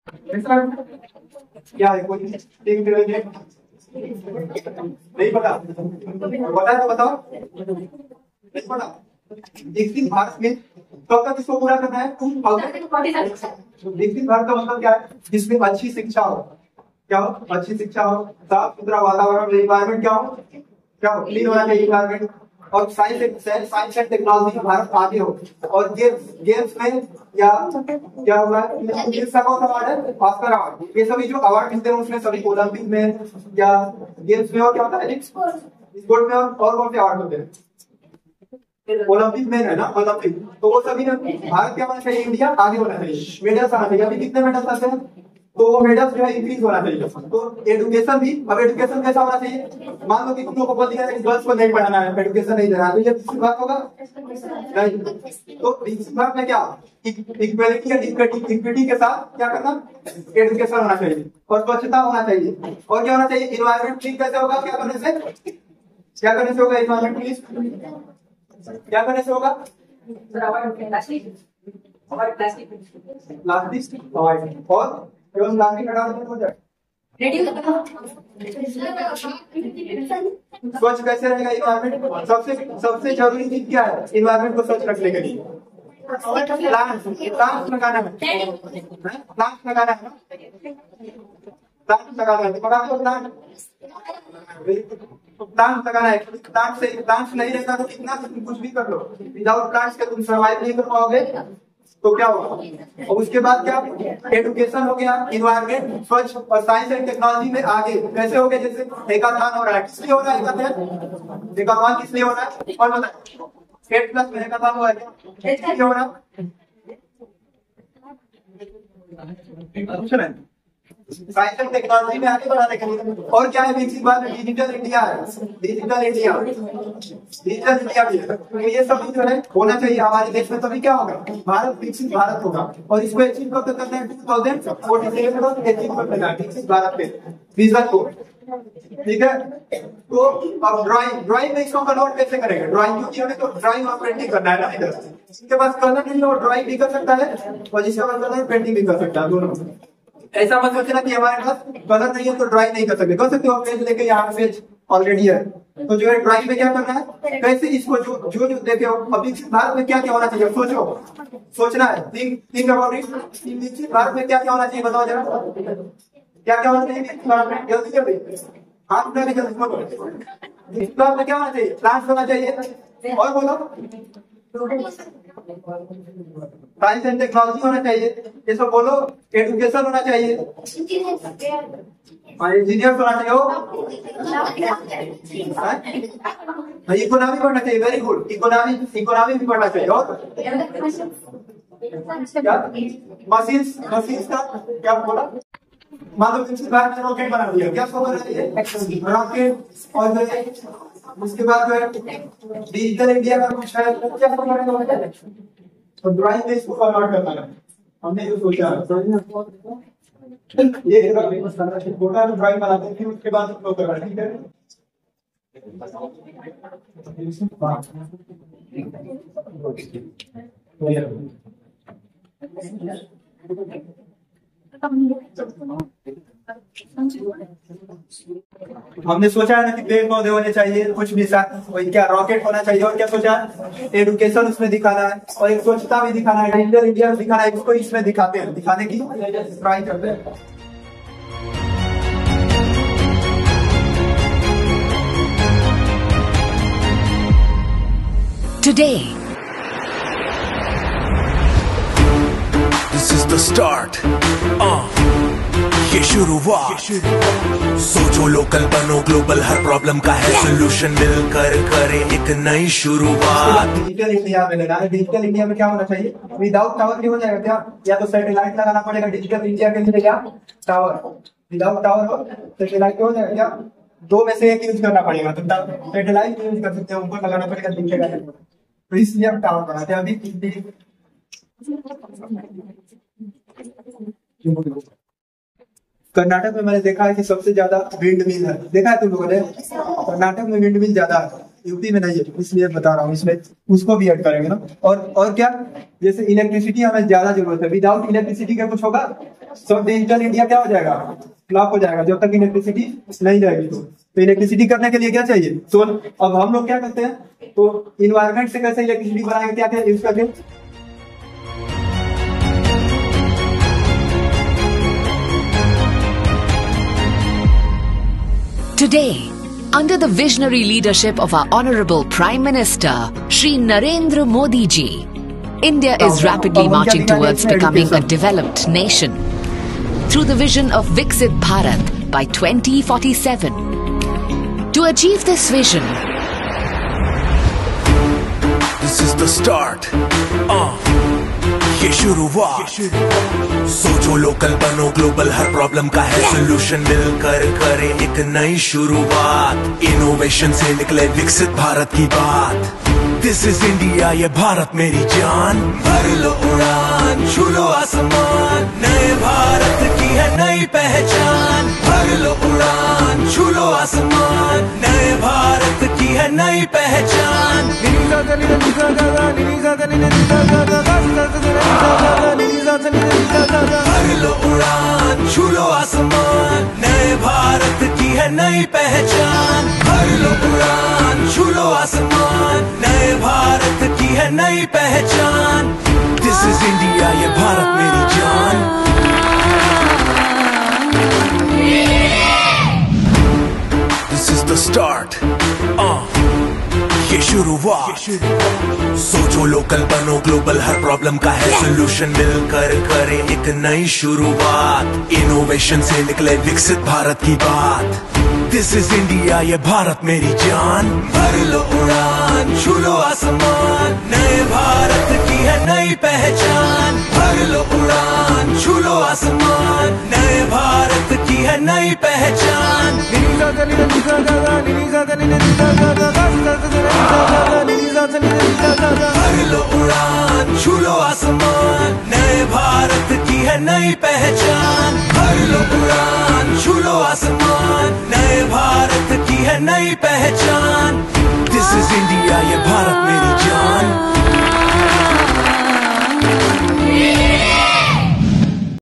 क्या है कोई नहीं पता? पता है तो बताओ। नहीं पता। विकसित भारत में कब तक इसको पूरा करना है? विकसित भारत का मतलब क्या है? जिसमें अच्छी शिक्षा हो, क्या हो? अच्छी शिक्षा हो, साफ सुथरा वातावरण, एनवायरमेंट क्या हो? क्या हो? क्लीन होना चाहिए एनवायरमेंट, और साइंस एंड टेक्नोलॉजी में भारत आगे हो, और गेम्स में क्या क्या हुआ है? इसका कौन सा अवार्ड है? Oscar award. ये सभी जो अवार्ड मिलते हैं उसमें सभी ओलंपिक में या गेम्स में, और क्या होता है स्पोर्ट में, और कौन से अवार्ड होते हैं? ओलंपिक में है ना, ओलंपिक। तो वो सभी में भारत क्या होना चाहिए? इंडिया आगे होना चाहिए, मेडल्स आना चाहिए। अभी कितने मेडल्स आते हैं? तो वो मेडल्स जो है इंक्रीज होना चाहिए। तो एजुकेशन भी, अब एजुकेशन कैसा होना चाहिए? मान लो कि तुम लोग को बोल दिया है कि गर्ल्स को नहीं पढ़ाना है, एजुकेशन नहीं देना है, तो ये किस बात होगा? नहीं। तो इस बात में क्या इक्वलिटी या इक्विटी के साथ क्या करना? एजुकेशन होना चाहिए, और स्वच्छता होना चाहिए, और क्या होना चाहिए? इन्वायरमेंट ठीक कैसे होगा? क्या करने से? क्या करने से होगा इन्वायरमेंट प्लीज? क्या करने से होगा? प्लास्टिक अवॉइड, और केवल प्लास्टिक हटा देने हो जाए। स्वच्छ कैसे रहेगा इन्वायरमेंट? सबसे जरूरी चीज क्या है इन्वायरमेंट को स्वच्छ रखने के लिए? प्लांट लगाना है, प्लांट लगाना है, प्लांट लगाना है, प्लांट लगाना है। प्लांट नहीं रहेगा तो कितना तुम कुछ भी कर लो, विदाउट प्लांट्स के तुम सर्वाइव नहीं कर पाओगे। तो क्या होगा? और उसके बाद क्या? एजुकेशन हो गया, इन्वायरमेंट स्वच्छ, और साइंस एंड टेक्नोलॉजी में आगे कैसे हो गए? जैसे हैकाथॉन हो रहा है, किस लिए हो रहा है हैकाथॉन? किस लिए हो रहा है? और बताओ 8+ में हैकाथॉन हुआ है क्या? क्यों हो रहा है? साइंस एंड टेक्नोलॉजी में आगे बढ़ाने के लिए। और क्या है विकसित भारत? डिजिटल इंडिया है, डिजिटल इंडिया भी है। तो ये सभी जो है होना चाहिए हमारे देश में, तभी क्या होगा? भारत विकसित भारत होगा। और इसको अचीव कब तक करना है? 2047 तक अचीव करना है विकसित भारत के विजन को। ठीक है, तो अब ड्राइंग में इसको कन्वर्ट कैसे करेंगे? ड्राइंग, क्योंकि हमें तो ड्राइंग और पेंटिंग करना है ना इधर। जिसके पास कलर नहीं है वो ड्राइंग भी कर सकता है, और जिसके पास कलर पेंटिंग भी कर सकता है, दोनों। ऐसा मत सोचना कि हमारे पास कलर नहीं है तो ड्राइंग नहीं कर सकते। कर सकते हो, पेज लेके यहाँ पेज ऑलरेडी है। तो जो है ड्राइंग में क्या करना है? कैसे इसको जो देखे हो। अभी भारत में क्या क्या होना चाहिए? सोचना है, थिंक अबाउट इट। भारत में क्या क्या होना चाहिए बताओ जरा, क्या क्या होना चाहिए भारत में? जल्दी हाथ उठा के जल्दी बोलो। भारत में क्या होना चाहिए? प्लांट्स होना चाहिए, और बोलो साइंस एंड टेक्नोलॉजी होना चाहिए, ये सब बोलो। एजुकेशन होना चाहिए, इंजीनियर होना चाहिए, इकोनॉमी पढ़ना चाहिए। वेरी गुड, इकोनॉमी भी पढ़ना चाहिए। और मशीन्स का क्या बोला? मान लो किसी बार में रॉकेट बना दिया, क्या बना चाहिए? रॉकेट। और उसके बाद जो है डिजिटल इंडिया का कुछ है, क्या करेंगे? तो ड्राइंग में इसको कन्वर्ट करना है। हमने जो सोचा ये छोटा ड्राइंग बनाते हैं, फिर उसके बाद उसको करना है। ठीक है, हमने सोचा है ना कि पेड़ पौधे होने चाहिए, कुछ भी वही क्या रॉकेट होना चाहिए, और क्या सोचा है? एजुकेशन उसमें दिखाना है, और एक स्वच्छता भी दिखाना है, डिजिटल इंडिया दिखाना है। इसको इसमें दिखाते हैं, दिखाने की ट्राई करते हैं। Today, this is the start. ये शुरुआत। सोचो लोकल बनो ग्लोबल, हर प्रॉब्लम का है सोल्यूशन, मिलकर करें एक नई शुरुआत। डिजिटल इंडिया में लगाना है। डिजिटल इंडिया में क्या होना चाहिए? विदाउट टावर नहीं हो जाएगा क्या? या तो सैटेलाइट लगाना पड़ेगा डिजिटल इंडिया के लिए, या टावर। विदाउट टावर हो सैटेलाइट हो जाएगा क्या? दो में से एक यूज करना पड़ेगा। तो सैटेलाइट यूज कर सकते हैं, ऊपर लगाना पड़ेगा, दिखेगा। तो इसलिए हम टावर बनाते हैं। अभी कर्नाटक में मैंने देखा है कि सबसे ज्यादा विंड मिल है। देखा है तुम लोगों ने? कर्नाटक में विंड मिल ज्यादा है, यूपी में नहीं है, इसलिए बता रहा हूँ। इसमें उसको भी ऐड करेंगे ना। और क्या, जैसे इलेक्ट्रिसिटी हमें ज्यादा जरूरत है। विदाउट इलेक्ट्रिसिटी का कुछ होगा? सो डिजिटल इंडिया क्या हो जाएगा, फ्लॉप हो जाएगा जब तक इलेक्ट्रिसिटी नहीं रहेगी। तो इलेक्ट्रिसिटी करने के लिए क्या चाहिए, सोल। अब हम लोग क्या करते हैं, तो इन्वायरमेंट से कैसे इलेक्ट्रिसिटी बनाएंगे, क्या क्या यूज करके। Today, under the visionary leadership of our Honorable Prime Minister, Shri Narendra Modi ji, India is rapidly marching towards becoming a developed nation through the vision of Viksit Bharat by 2047. To achieve this vision, this is the start. ये शुरुआत, सोचो local बनो global, हर problem का है solution, मिलकर करें एक नई शुरुआत, इनोवेशन से निकले विकसित भारत की बात। दिस इज इंडिया, ये भारत मेरी जान, भर लो उड़ान, छू लो आसमान, नए भारत की है नई पहचान, भर लो उड़ान, छू लो आसमान, नए भारत की है नई पहचान। भर लो उड़ान, छू लो आसमान, नए भारत की है नई पहचान, भर लो उड़ान, छू लो आसमान, नए भारत की है नई पहचान। दिस इज इंडिया, ये भारत मेरी जान। दिस इज द स्टार्ट, ये शुरुआत, सोचो लोकल बनो ग्लोबल, हर प्रॉब्लम का है सोल्यूशन, मिलकर करें एक नई शुरुआत, इनोवेशन से निकले विकसित भारत की बात। दिस इज इंडिया, ये भारत मेरी जान, भर लो उड़ान, छू लो आसमान, नए भारत की है नई पहचान, भर लो उड़ान, छू लो आसमान, नए भारत की है नई पहचान। भर लो उड़ान, छू लो आसमान, नए भारत की है नई पहचान, भर लो उड़ान, छू लो आसमान, नए भारत की है नई पहचान।